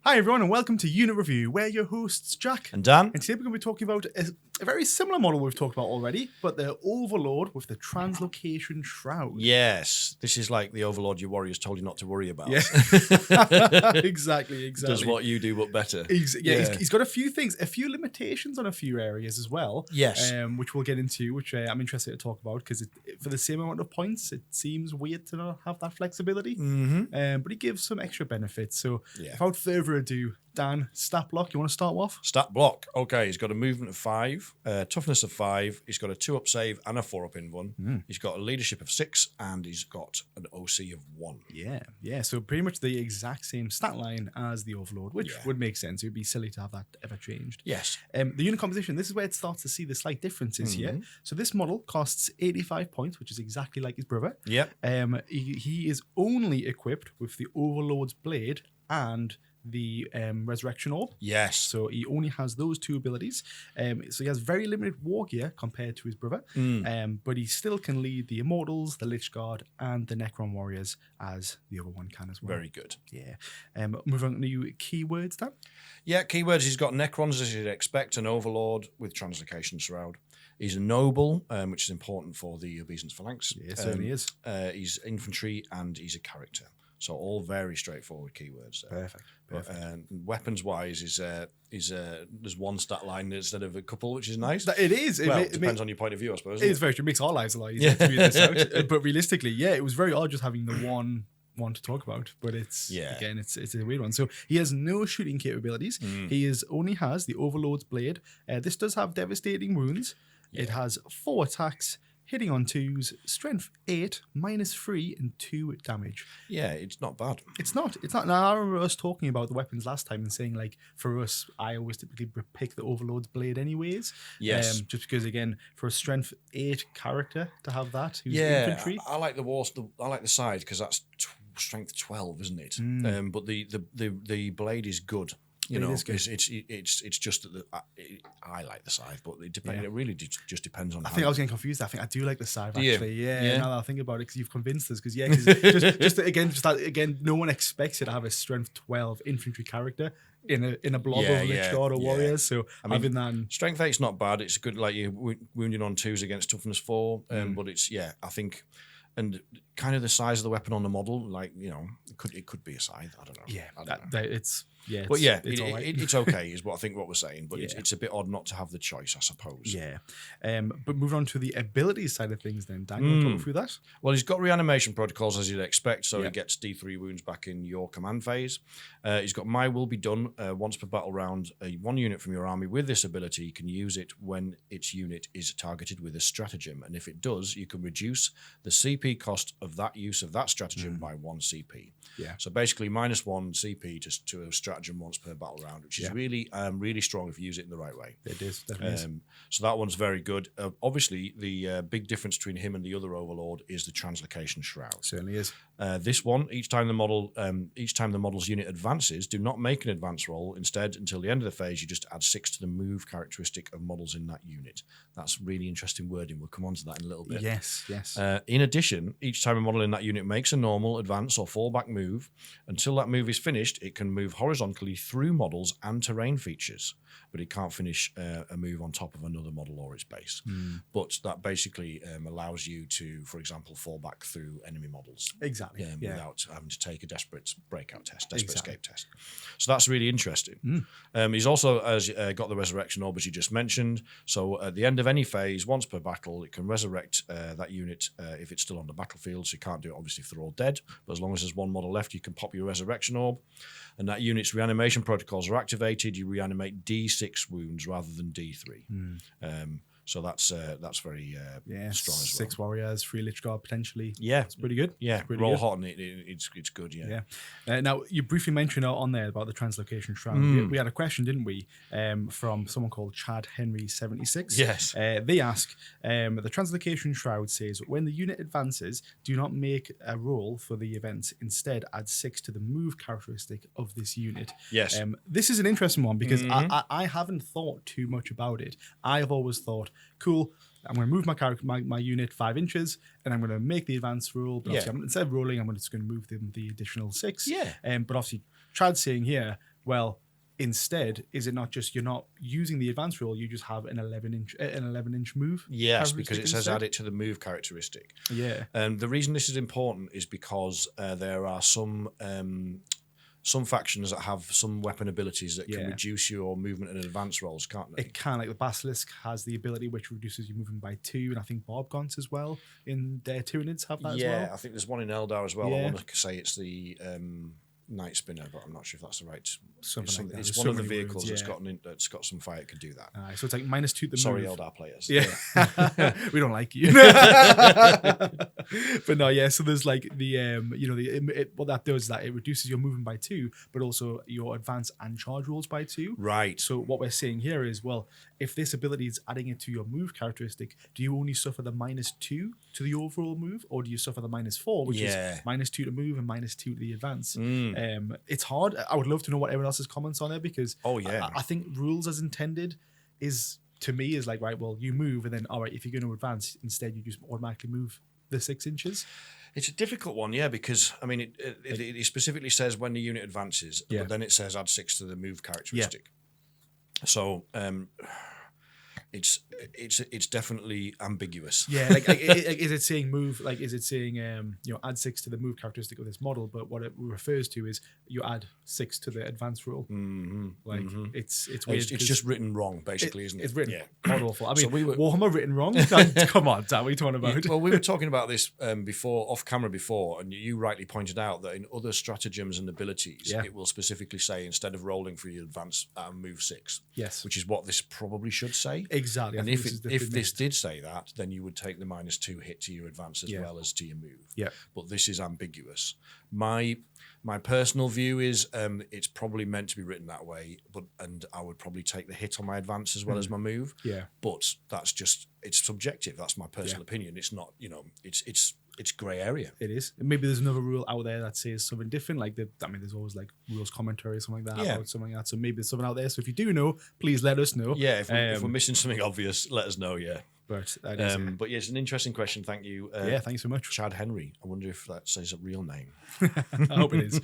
Hi everyone and welcome to Unit Review. We're your hosts Jack And Dan. and today we're going to be talking about a very similar model we've talked about already, but the Overlord with the Translocation Shroud. Yes, this is like the Overlord your warriors told you not to worry about. Yeah. Exactly. Does what you do, but better. He's got a few things, a few limitations on a few areas as well. Yes. Which we'll get into, which I'm interested to talk about because for the same amount of points, it seems weird to not have that flexibility. Mm-hmm. But he gives some extra benefits. So Yeah. without further ado, Dan, stat block, you want to start off? Stat block. Okay, he's got a movement of 5, toughness of 5. He's got a 2-up save and a 4-up in 1. He's got a leadership of 6, and he's got an OC of 1. Yeah. So pretty much the exact same stat line as the Overlord, which would make sense. It would be silly to have that ever changed. Yes. The unit composition, this is where it starts to see the slight differences here. So this model costs 85 points, which is exactly like his brother. Yep. He is only equipped with the Overlord's Blade and the Resurrection Orb. Yes. So he only has those two abilities. So he has very limited Wargear compared to his brother. But he still can lead the Immortals, the Lich Guard, and the Necron Warriors as the other one can as well. Very good. Yeah. Move on to keywords, Dan. Yeah, keywords. He's got Necrons, as you'd expect, an Overlord with Translocation Shroud. He's a noble, which is important for the Obeisance Phalanx. Yeah, certainly is. He's infantry and he's a character. So all very straightforward keywords there. Perfect. But, weapons-wise, there's one stat line instead of a couple, which is nice. It is. It depends on your point of view, I suppose. It is very true. It makes our lives a lot easier to read this out. But realistically, it was very odd just having the one to talk about. But it's a weird one. So he has no shooting capabilities. He only has the Overlord's Blade. This does have devastating wounds. Yeah. It has 4 attacks. Hitting on 2s, strength 8, -3, and 2 damage. Yeah, it's not bad. It's not. Now, I remember us talking about the weapons last time and saying, like, for us, I always typically pick the Overlord's Blade anyways. Yes. Just because, again, for a strength 8 character to have that, who's infantry. I like I like the side because that's strength 12, isn't it? But the blade is good. You know, it's just that I like the scythe, but it depends. It really just depends on. I think I was getting confused. I think I do like the scythe actually. Yeah. Now that I think about it, because you've convinced us. Because again, no one expects you to have a strength 12 infantry character in a blob of Lich Guard or Warriors. So having that strength 8's not bad. It's good. Like you wounding on 2s against toughness 4, but it's I think. And kind of the size of the weapon on the model, like, you know, it could be a scythe. I don't know. It's okay, is what I think what we're saying. But it's a bit odd not to have the choice, I suppose. Yeah. But moving on to the abilities side of things then, Dan, you want to talk through that? Well, he's got reanimation protocols, as you'd expect, so he gets D3 wounds back in your command phase. He's got My Will Be Done. Once per battle round, one unit from your army with this ability can use it when its unit is targeted with a stratagem. And if it does, you can reduce the CP cost of that use of that stratagem by 1 CP. Yeah. So basically -1 CP to a stratagem once per battle round, which is really strong if you use it in the right way. It is, definitely. So that one's very good. Obviously, the big difference between him and the other Overlord is the Translocation Shroud. Certainly is. This one, each time the model's unit advances, do not make an advance roll. Instead, until the end of the phase, you just add 6 to the move characteristic of models in that unit. That's really interesting wording. We'll come on to that in a little bit. Yes. In addition, each time a model in that unit makes a normal, advance, or fallback move, until that move is finished, it can move horizontally through models and terrain features, but it can't finish a move on top of another model or its base. But that basically allows you to, for example, fall back through enemy models. Exactly. Without having to take a desperate breakout test, escape test. So that's really interesting. He's also got the Resurrection Orb, as you just mentioned. So at the end of any phase, once per battle, it can resurrect that unit if it's still on the battlefield. So you can't do it, obviously, if they're all dead. But as long as there's one model left, you can pop your Resurrection Orb. And that unit's reanimation protocols are activated. You reanimate D6 wounds rather than D3. So that's very strong as well. 6 warriors, 3 Lich Guard potentially. Yeah, it's pretty good. Yeah, roll hot and it's good. Yeah. Now you briefly mentioned on there about the Translocation Shroud. We had a question, didn't we, from someone called Chad Henry 76. Yes. They ask, the Translocation Shroud says when the unit advances, do not make a roll for the event. Instead, add 6 to the move characteristic of this unit. Yes. This is an interesting one because I haven't thought too much about it. I have always thought, cool, I'm going to move my unit 5 inches and I'm going to make the advance roll. But obviously instead of rolling, I'm just going to move them the additional 6. Yeah. But obviously, Chad's saying here, Well, instead, is it not just you're not using the advanced rule? You just have an 11-inch move. Yes, because it says add it to the move characteristic. Yeah. And the reason this is important is because there are some factions that have some weapon abilities that can reduce your movement and advance rolls, can't they? It can. Like the Basilisk has the ability which reduces your movement by 2, and I think Barbgons as well in their Tyranids have that as well. Yeah, I think there's one in Eldar as well. I want to say it's the Night Spinner, but I'm not sure if that's the right. Something like that. It's one of the vehicles that's got some fire that could do that. So it's like -2 to move. Sorry, Eldar players. Yeah, we don't like you. But no, yeah. So there's like the what that does is that it reduces your movement by 2, but also your advance and charge rolls by 2. Right. So what we're saying here is, well, if this ability is adding it to your move characteristic, do you only suffer the -2 to the overall move, or do you suffer the -4, which is -2 to move and -2 to the advance? It's hard. I would love to know what everyone else's comments on it, because I think rules as intended is, to me, is like, right, well, you move, and then all right, if you're going to advance, instead you just automatically move the 6 inches. It's a difficult one, because I mean, it specifically says when the unit advances, but then it says add 6 to the move characteristic. So it's definitely ambiguous. Yeah, like is it saying move? Like, is it saying add 6 to the move characteristic of this model? But what it refers to is you add 6 to the advanced rule. It's weird. It's just written wrong, basically, isn't it? It's written god awful. I mean, Warhammer written wrong. Come on, Dan, what are you talking about? Well, we were talking about this off camera before, and you rightly pointed out that in other stratagems and abilities, it will specifically say instead of rolling for your advance, move 6. Yes, which is what this probably should say. Exactly. And if this did say that, then you would take the -2 hit to your advance as well as to your move. Yeah. But this is ambiguous. My personal view is it's probably meant to be written that way, and I would probably take the hit on my advance as well as my move. Yeah. But that's just, it's subjective. That's my personal opinion. It's not, it's grey area. It is. Maybe there's another rule out there that says something different. Like there's always like rules commentary or something like that about something like that. So maybe there's something out there. So if you do know, please let us know. Yeah, if we're missing something obvious, let us know. Yeah. But but yeah, it's an interesting question. Thank you. Thank you so much, Chad Henry. I wonder if that says a real name. I hope it is.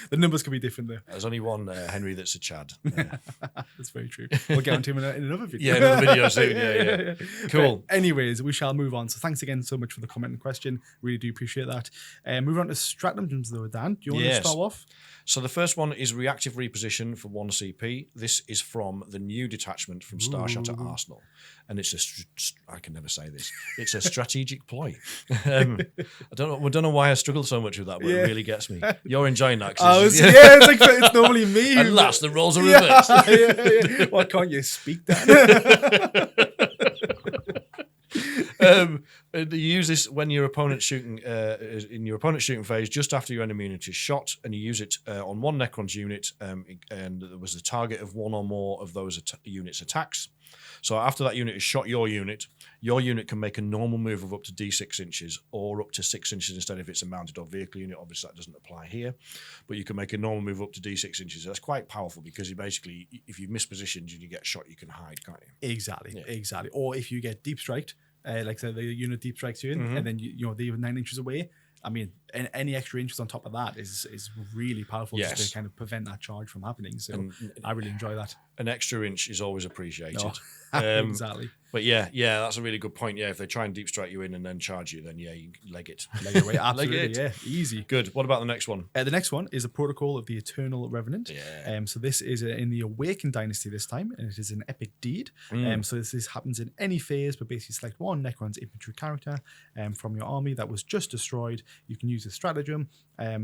The numbers could be different though. There's only one Henry that's a Chad. That's very true. We'll get onto him in another video. Yeah, another video soon. Yeah. Cool. But anyways, we shall move on. So thanks again so much for the comment and question. Really do appreciate that. Moving on to stratagems though, Dan. Do you want to start off? So the first one is reactive reposition for 1 CP. This is from the new detachment from Starshot at Arsenal. And it's I can never say this. It's a strategic ploy. I don't know why I struggle so much with that, but it really gets me. You're enjoying that. It's normally me. At last, the roles are reversed. Why can't you speak that? You use this when your opponent's shooting in your opponent's shooting phase, just after your enemy unit is shot, and you use it on one Necrons unit, and there was the target of one or more of those units' attacks. So after that unit has shot your unit can make a normal move of up to D6 inches, or up to 6 inches instead if it's a mounted or vehicle unit. Obviously, that doesn't apply here, but you can make a normal move up to D6 inches. That's quite powerful because you basically, if you miss positions and you get shot, you can hide, can't you? Exactly. Or if you get deep striked, like say the unit deep strikes you in, and then they're 9 inches away. I mean, any extra inches on top of that is really powerful just to kind of prevent that charge from happening. So I really enjoy that. An extra inch is always appreciated. Exactly. But yeah, that's a really good point. Yeah, if they try and deep strike you in and then charge you, then you leg it. Leg it away. Absolutely, easy. Good. What about the next one? The next one is a protocol of the Eternal Revenant. Yeah. So this is in the Awakened Dynasty this time, and it is an epic deed. So this happens in any phase, but basically select one Necrons infantry character from your army that was just destroyed. You can use a stratagem.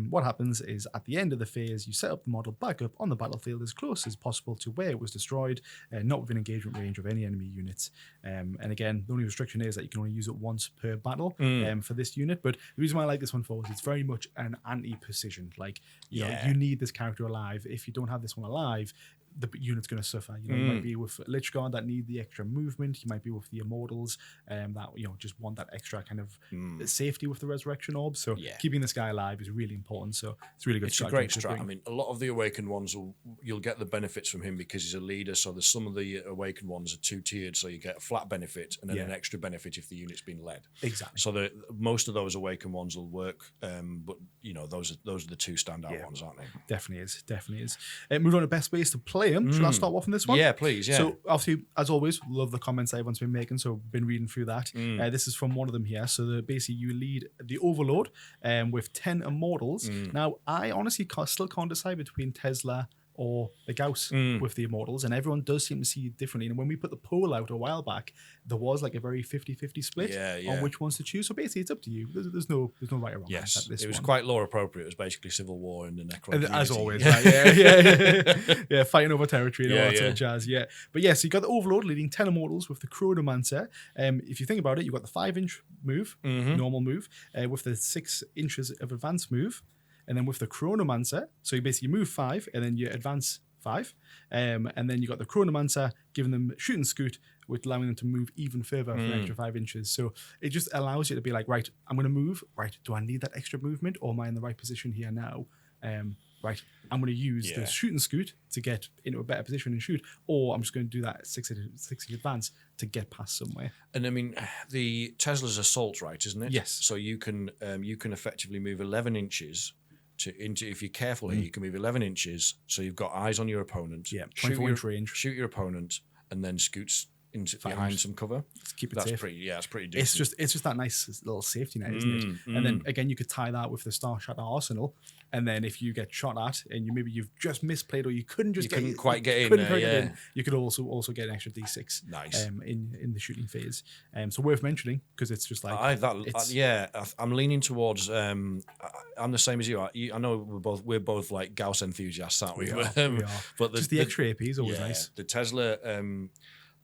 What happens is at the end of the phase, you set up the model back up on the battlefield as close as possible to where it was destroyed, not within engagement range of any enemy units. And again, the only restriction is that you can only use it once per battle for this unit. But the reason why I like this one for is it's very much an anti-precision. Like, you know, you need this character alive. If you don't have this one alive, the unit's going to suffer. You might be with Lich Guard that need the extra movement. You might be with the Immortals that just want that extra kind of safety with the Resurrection Orb. So keeping this guy alive is really important. So it's really good. It's a great strat. I mean, a lot of the Awakened ones you'll get the benefits from him because he's a leader. So there's some of the Awakened ones are 2-tiered, so you get a flat benefit and then an extra benefit if the unit's been led. Exactly. So most of those Awakened ones will work, but those are the two standout ones, aren't they? Definitely is. Moving on to best ways to play him. Should I start off on this one? Yeah, please. Yeah. So obviously, as always, love the comments everyone's been making. So been reading through that. This is from one of them here. So basically, you lead the Overlord with 10 Immortals. Now, I honestly still can't decide between Tesla or the Gauss with the Immortals, and everyone does seem to see it differently. And when we put the poll out a while back, there was like a very 50-50 split on which ones to choose. So basically, it's up to you. There's no right or wrong. Yes, it was quite lore appropriate. It was basically civil war in the Necron as always. Right? Yeah, fighting over territory and all that sort of jazz. Yeah, but so you got the Overlord leading 10 Immortals with the Chronomancer. If you think about it, you got the 5-inch move, normal move, with the 6 inches of advanced move. And then with the Chronomancer, so you basically move 5 and then you advance 5. And then you got the Chronomancer giving them shooting scoot, with allowing them to move even further for an extra 5 inches. So it just allows you to be like, right, I'm going to move. Right, do I need that extra movement, or am I in the right position here now? Right, I'm going to use the shooting scoot to get into a better position and shoot, or I'm just going to do that 6 advance to get past somewhere. And I mean, the Tesla's assault, right, isn't it? Yes. So you can effectively move 11 inches. If you're careful here, you can move 11 inches, so you've got eyes on your opponent. Yeah, 24-inch range. Shoot your opponent, and then scoots behind some cover. Let's keep it safe. That's pretty decent. It's just that nice little safety net, isn't it? And then again, you could tie that with the Star Shatter Arsenal, and then if you get shot at and you've just misplayed, or you couldn't quite get in, you could also get an extra D6. Nice. In the shooting phase. So worth mentioning, because it's just like I'm leaning towards. I'm the same as you are. I know we're both like Gauss enthusiasts, aren't we? We are. But just the extra AP is always nice. The Tesla.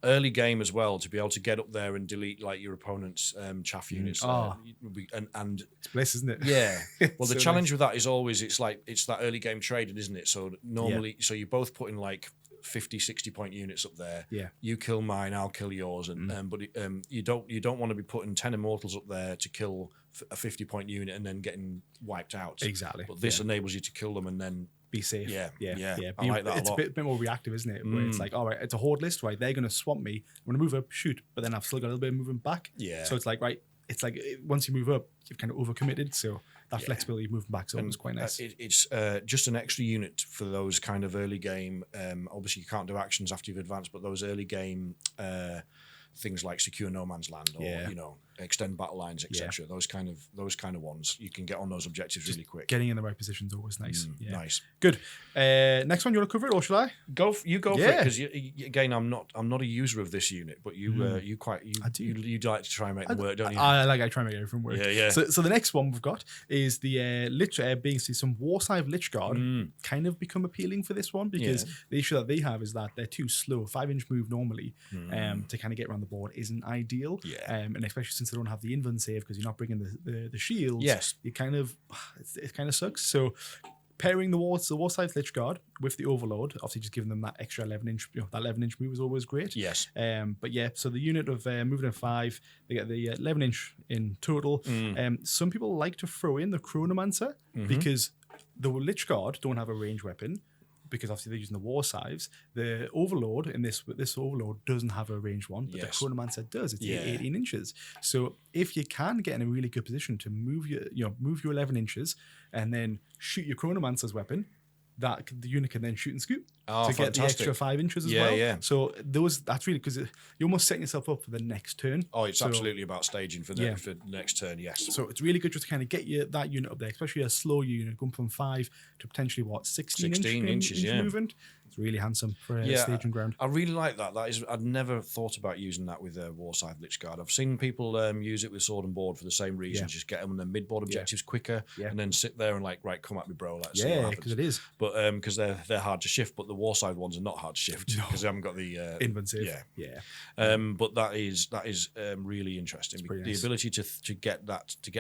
Early game as well, to be able to get up there and delete like your opponent's chaff units, and it's bliss, isn't it? Yeah. Well, the challenge with that is always it's that early game trading, isn't it? So normally, so you're both putting like 50-60 point units up there. Yeah. You kill mine, I'll kill yours, and but you don't want to be putting 10 Immortals up there to kill a 50 point unit and then getting wiped out. Exactly. But this enables you to kill them and then be safe. Yeah. I like that a lot. It's a bit more reactive, isn't it? Where it's like, all right, it's a horde list, right? They're going to swamp me. I'm going to move up, shoot, but then I've still got a little bit of movement back. Yeah. So it's like, right, it's like once you move up, you've kind of overcommitted. So that flexibility of moving back is quite nice. It's just an extra unit for those kind of early game. Obviously, you can't do actions after you've advanced, but those early game things like secure no man's land or extend battle lines, etc. Those kind of ones you can get on those objectives really quick. Getting in the right position is always nice. Nice, good. Next one, you want to cover it or should I? Go for it, because again, I'm not a user of this unit, but you you like to try and make them work, don't you? I try and make everything work. Yeah. So the next one we've got is the Lich being some Warscythe Lich Guard kind of become appealing for this one, because the issue that they have is that they're too slow. 5-inch move normally to kind of get around the board isn't ideal. And especially since they don't have the invuln save because you're not bringing the shields. Yes, it kind of sucks. So pairing the Warscythe Lich Guard with the Overlord, obviously just giving them that extra 11-inch, that 11-inch move is always great. Yes. But so the unit of moving in 5, they get the 11-inch in total. Some people like to throw in the Chronomancer because the Lich Guard don't have a ranged weapon, because obviously they're using the Warscythes. The Overlord in this Overlord doesn't have a ranged one, but the Chronomancer does. It's 18 inches. So if you can get in a really good position to move your 11 inches and then shoot your Chronomancer's weapon, that the unit can then shoot and scoop to get the extra 5 inches as well. Yeah. So that's really, because you're almost setting yourself up for the next turn. Oh, it's absolutely about staging for the next turn. Yes. So it's really good just to kind of get that unit up there, especially a slow unit going from 5 to potentially 16 inches movement. It's really handsome for staging ground. I really like that. I'd never thought about using that with Warscythe Lich Guard. I've seen people use it with sword and board for the same reason. Just get them on their mid-board objectives quicker, and then sit there and like, right, come at me, bro. Let's see what happens. Because it is. But because they're hard to shift, but the Warscythe ones are not hard to shift because they haven't got the invuln save. But that is really interesting. The ability to get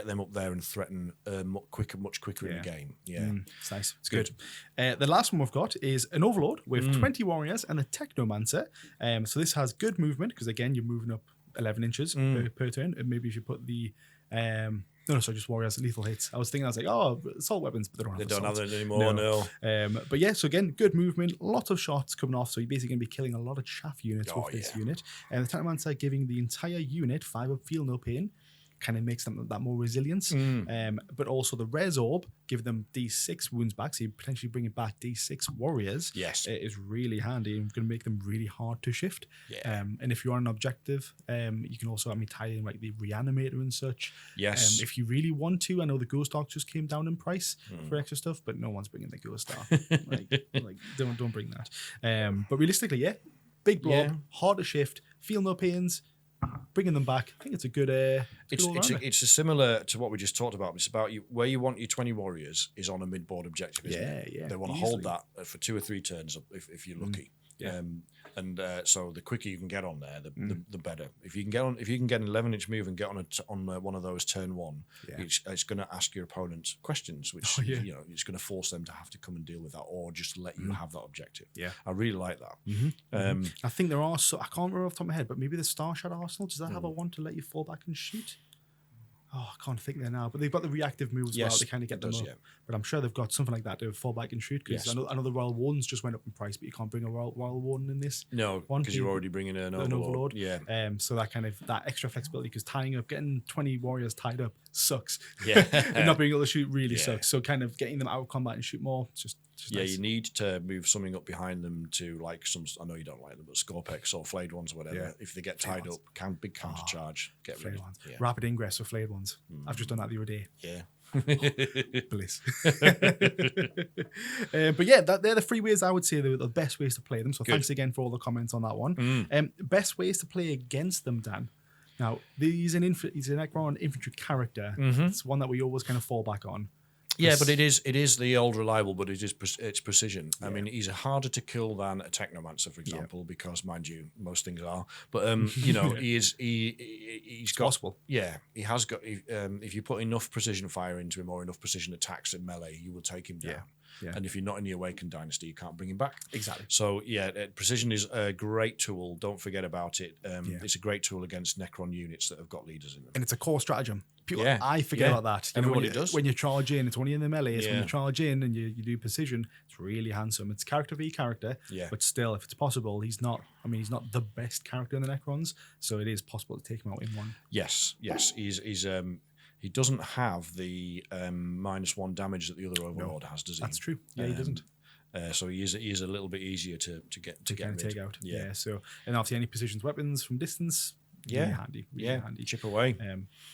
them up there and threaten much quicker in the game. It's nice. It's good. The last one we've got is an Overlord Overlord with 20 warriors and a Technomancer. So this has good movement because again you're moving up 11 inches per turn. And maybe if you put the just warriors lethal hits. I was thinking, I was like, oh, assault weapons, but they don't have that anymore. No. But yeah, so again, good movement, lots of shots coming off. So you're basically going to be killing a lot of chaff units with this unit. And the Technomancer giving the entire unit 5 up, feel no pain. Kind of makes them that more resilience. But also the res orb, give them D6 wounds back, so you're potentially bringing back D6 warriors. Yes, it is really handy and going to make them really hard to shift. And if you're on an objective, you can also tie in like the reanimator and such. Yes, if you really want to. I know the Ghost Arc just came down in price for extra stuff, but no one's bringing the Ghost Arc. like don't bring that. But realistically, big blob, hard to shift, feel no pains. Bringing them back, I think it's a good. It's a similar to what we just talked about. It's about where you want your 20 warriors is on a mid-board objective. Isn't it? Yeah. They want to hold that for 2 or 3 turns if you're lucky. So the quicker you can get on there, the better. If you can get an 11-inch move and get on one of those turn 1, it's going to ask your opponent questions, which it's going to force them to have to come and deal with that, or just let you have that objective. Yeah, I really like that. I think there are. I can't remember off the top of my head, but maybe the Star Shadow Arsenal, does that have a one to let you fall back and shoot? Oh, I can't think there now, but they've got the reactive moves as well. They kind of get them up. But I'm sure they've got something like that to fall back and shoot. Because I know the Royal Wardens just went up in price, but you can't bring a Royal Warden in this. No, because you're already bringing an Overlord. Yeah. So that extra flexibility, because getting 20 warriors tied up sucks. Yeah. And not being able to shoot really sucks. So kind of getting them out of combat and shoot more, it's just nice. You need to move something up behind them to like some. I know you don't like them, but Scorpex or flayed ones or whatever. Yeah. If they get tied up, big counter charge. Get rid of ones. Yeah. Rapid ingress for flayed ones. I've just done that the other day. Yeah. Bliss. But yeah, they're the 3 ways I would say they're the best ways to play them. So thanks again for all the comments on that one. Best ways to play against them, Dan. Now, he's an Necron infantry character. It's one that we always kind of fall back on. Yeah, but it is the old reliable, but it's precision. Yeah. I mean, he's harder to kill than a Technomancer, for example, because mind you, most things are. But he's got possible. Yeah, he has got. If you put enough precision fire into him or enough precision attacks in melee, you will take him down. Yeah. And if you're not in the Awakened Dynasty, you can't bring him back. Exactly. So, precision is a great tool. Don't forget about it. It's a great tool against Necron units that have got leaders in them. And it's a core stratagem. I forget about that. Everybody does. When you charge in, it's only in the melee. It's when you charge in and you do precision, it's really handsome. It's character v character, but still, if it's possible, he's not the best character in the Necrons, so it is possible to take him out in one. Yes. He doesn't have the -1 damage that the other Overlord has, does he? That's true. Yeah, he doesn't. So he is a little bit easier to get take out. Yeah. So, and obviously any precision weapons from distance. Really handy. Really handy. Chip away.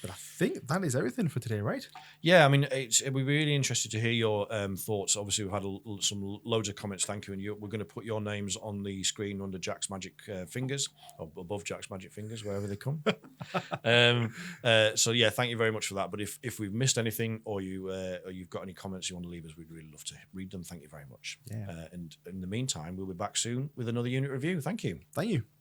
But I think that is everything for today, right? Yeah, I mean, we're really interested to hear your thoughts. Obviously, we've had loads of comments. Thank you, and we're going to put your names on the screen under Jack's magic fingers, or above Jack's magic fingers, wherever they come. So yeah, thank you very much for that. But if we've missed anything, or you've got any comments you want to leave us, we'd really love to read them. Thank you very much. Yeah. And in the meantime, we'll be back soon with another unit review. Thank you. Thank you.